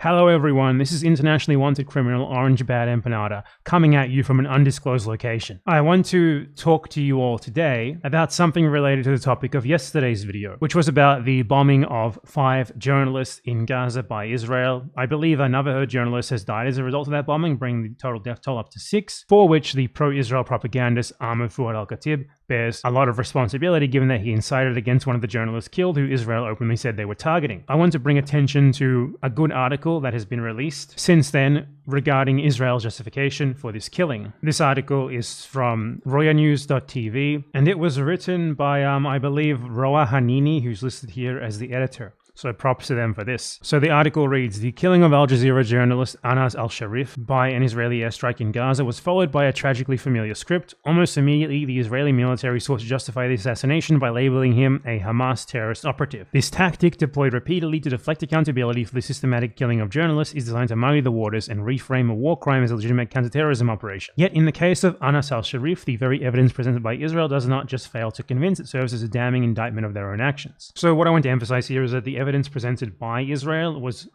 Hello everyone, this is internationally wanted criminal Orange Bad Empanada, coming at you from an undisclosed location. I want to talk to you all today about something related to the topic of yesterday's video, which was about the bombing of 5 journalists in Gaza by Israel. I believe another journalist has died as a result of that bombing, bringing the total death toll up to 6, for which the pro-Israel propagandist Ahmed Fouad Alkhatib bears a lot of responsibility, given that he incited against one of the journalists killed who Israel openly said they were targeting. I want to bring attention to a good article that has been released since then regarding Israel's justification for this killing. This article is from royanews.tv and it was written by, I believe, Roa Hanini, who's listed here as the editor. So props to them for this. So the article reads, the killing of Al Jazeera journalist Anas al-Sharif by an Israeli airstrike in Gaza was followed by a tragically familiar script. Almost immediately, the Israeli military sought to justify the assassination by labeling him a Hamas terrorist operative. This tactic, deployed repeatedly to deflect accountability for the systematic killing of journalists, is designed to muddy the waters and reframe a war crime as a legitimate counterterrorism operation. Yet in the case of Anas al-Sharif, the very evidence presented by Israel does not just fail to convince, it serves as a damning indictment of their own actions. So what I want to emphasize here is that the evidence presented by Israel was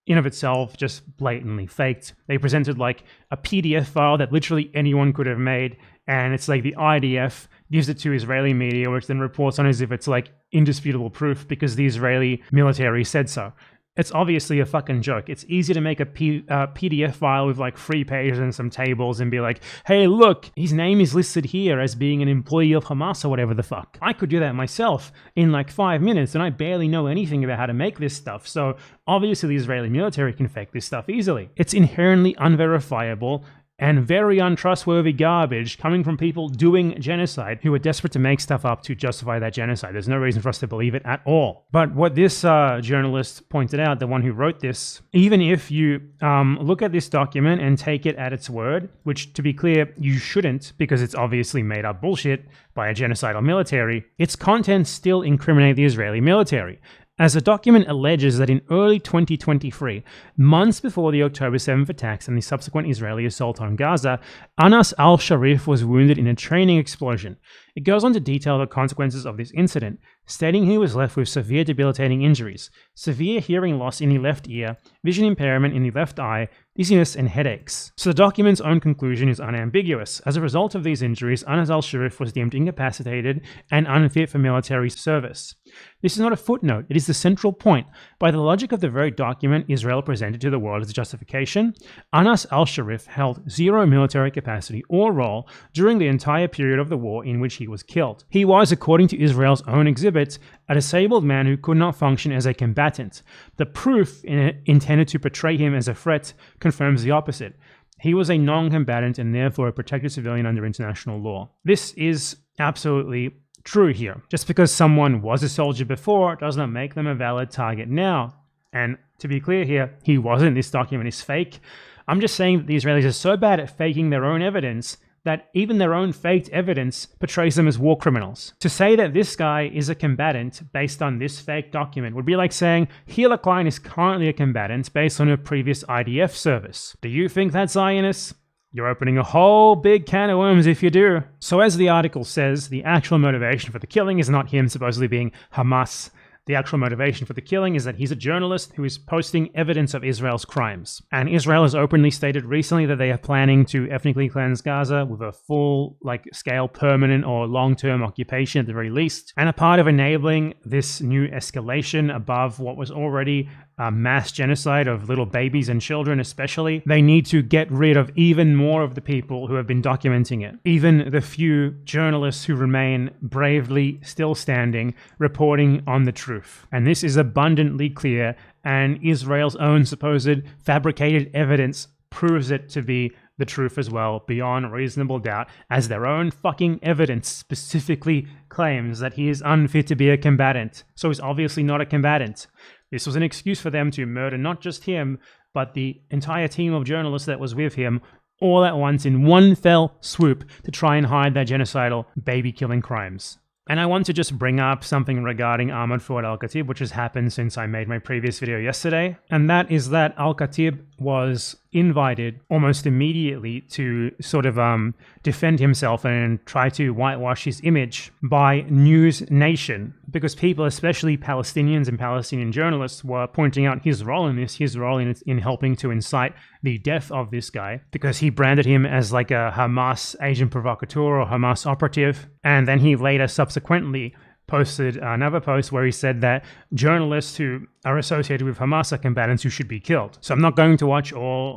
in of itself just blatantly faked. They presented like a PDF file that literally anyone could have made, and it's like the IDF gives it to Israeli media, which then reports on as if it's like indisputable proof because the Israeli military said so. It's obviously a fucking joke. It's easy to make a PDF file with like 3 pages and some tables and be like, hey, look, his name is listed here as being an employee of Hamas or whatever the fuck. I could do that myself in like 5 minutes and I barely know anything about how to make this stuff. So obviously the Israeli military can fake this stuff easily. It's inherently unverifiable and very untrustworthy garbage coming from people doing genocide who are desperate to make stuff up to justify that genocide. There's no reason for us to believe it at all. But what this journalist pointed out, the one who wrote this, even if you look at this document and take it at its word, which to be clear, you shouldn't because it's obviously made up bullshit by a genocidal military, its contents still incriminate the Israeli military. As the document alleges that in early 2023, months before the October 7th attacks and the subsequent Israeli assault on Gaza, Anas al-Sharif was wounded in a training explosion. It goes on to detail the consequences of this incident, stating he was left with severe debilitating injuries, severe hearing loss in the left ear, vision impairment in the left eye, dizziness and headaches. So the document's own conclusion is unambiguous. As a result of these injuries, Anas al-Sharif was deemed incapacitated and unfit for military service. This is not a footnote, it is the central point. By the logic of the very document Israel presented to the world as justification, Anas al-Sharif held zero military capacity or role during the entire period of the war in which he was killed. He was, according to Israel's own exhibits, a disabled man who could not function as a combatant. The proof intended to portray him as a threat confirms the opposite. He was a non-combatant and therefore a protected civilian under international law. This is absolutely true here. Just because someone was a soldier before does not make them a valid target now. And to be clear here, he wasn't. This document is fake. I'm just saying that the Israelis are so bad at faking their own evidence that even their own faked evidence portrays them as war criminals. To say that this guy is a combatant based on this fake document would be like saying Hila Klein is currently a combatant based on her previous IDF service. Do you think that's Zionist? You're opening a whole big can of worms if you do. So as the article says, the actual motivation for the killing is not him supposedly being Hamas. The actual motivation for the killing is that he's a journalist who is posting evidence of Israel's crimes. And Israel has openly stated recently that they are planning to ethnically cleanse Gaza with a full, scale permanent or long-term occupation at the very least. And a part of enabling this new escalation above what was already a mass genocide of little babies and children especially, they need to get rid of even more of the people who have been documenting it. Even the few journalists who remain bravely still standing, reporting on the truth. And this is abundantly clear, and Israel's own supposed fabricated evidence proves it to be the truth as well, beyond reasonable doubt, as their own fucking evidence specifically claims that he is unfit to be a combatant. So he's obviously not a combatant. This was an excuse for them to murder not just him, but the entire team of journalists that was with him all at once in one fell swoop to try and hide their genocidal baby-killing crimes. And I want to just bring up something regarding Ahmed Fouad Alkhatib, which has happened since I made my previous video yesterday, and that is that Alkhatib was invited almost immediately to sort of defend himself and try to whitewash his image by News Nation, because people, especially Palestinians and Palestinian journalists, were pointing out his role in this, his role in helping to incite the death of this guy, because he branded him as like a Hamas agent provocateur or Hamas operative. And then he later subsequently posted another post where he said that journalists who are associated with Hamas are combatants who should be killed. So I'm not going to watch all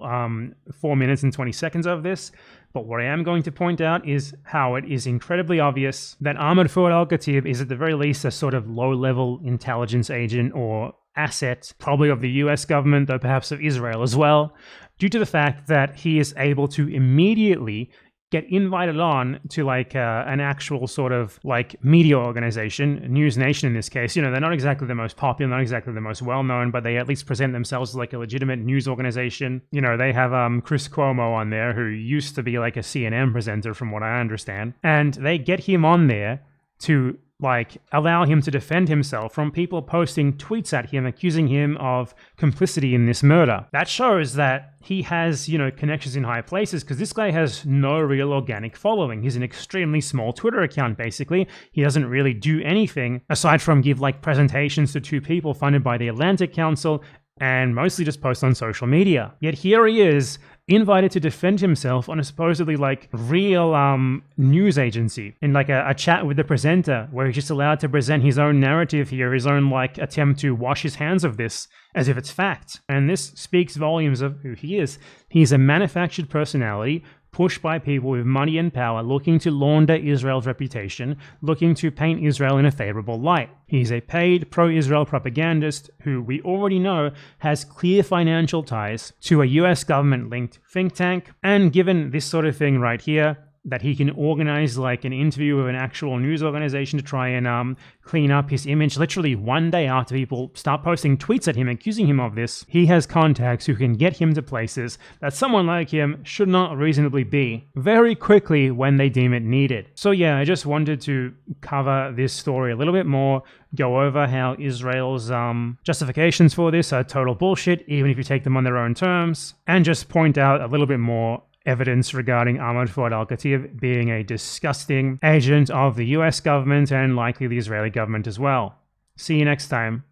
4 minutes and 20 seconds of this, but what I am going to point out is how it is incredibly obvious that Ahmed Fouad Alkhatib is at the very least a sort of low-level intelligence agent or asset, probably of the US government, though perhaps of Israel as well, due to the fact that he is able to immediately get invited on to like an actual sort of like media organization, News Nation in this case. You know, they're not exactly the most popular, not exactly the most well-known, but they at least present themselves as like a legitimate news organization. You know, they have Chris Cuomo on there, who used to be like a CNN presenter from what I understand. And they get him on there to like allow him to defend himself from people posting tweets at him, accusing him of complicity in this murder. That shows that he has, you know, connections in high places, because this guy has no real organic following. He's an extremely small Twitter account, basically. He doesn't really do anything aside from give like presentations to two people funded by the Atlantic Council and mostly just post on social media. Yet here he is, invited to defend himself on a supposedly like real news agency in like a chat with the presenter, where he's just allowed to present his own narrative here, his own like attempt to wash his hands of this as if it's fact. And this speaks volumes of who he is. He's a manufactured personality pushed by people with money and power, looking to launder Israel's reputation, looking to paint Israel in a favorable light. He's a paid pro-Israel propagandist who we already know has clear financial ties to a US government-linked think tank. And given this sort of thing right here, that he can organize like an interview with an actual news organization to try and clean up his image literally one day after people start posting tweets at him accusing him of this, he has contacts who can get him to places that someone like him should not reasonably be very quickly when they deem it needed. So yeah, I just wanted to cover this story a little bit more, go over how Israel's justifications for this are total bullshit, even if you take them on their own terms, and just point out a little bit more evidence regarding Ahmed Fouad Alkhatib being a disgusting agent of the US government and likely the Israeli government as well. See you next time.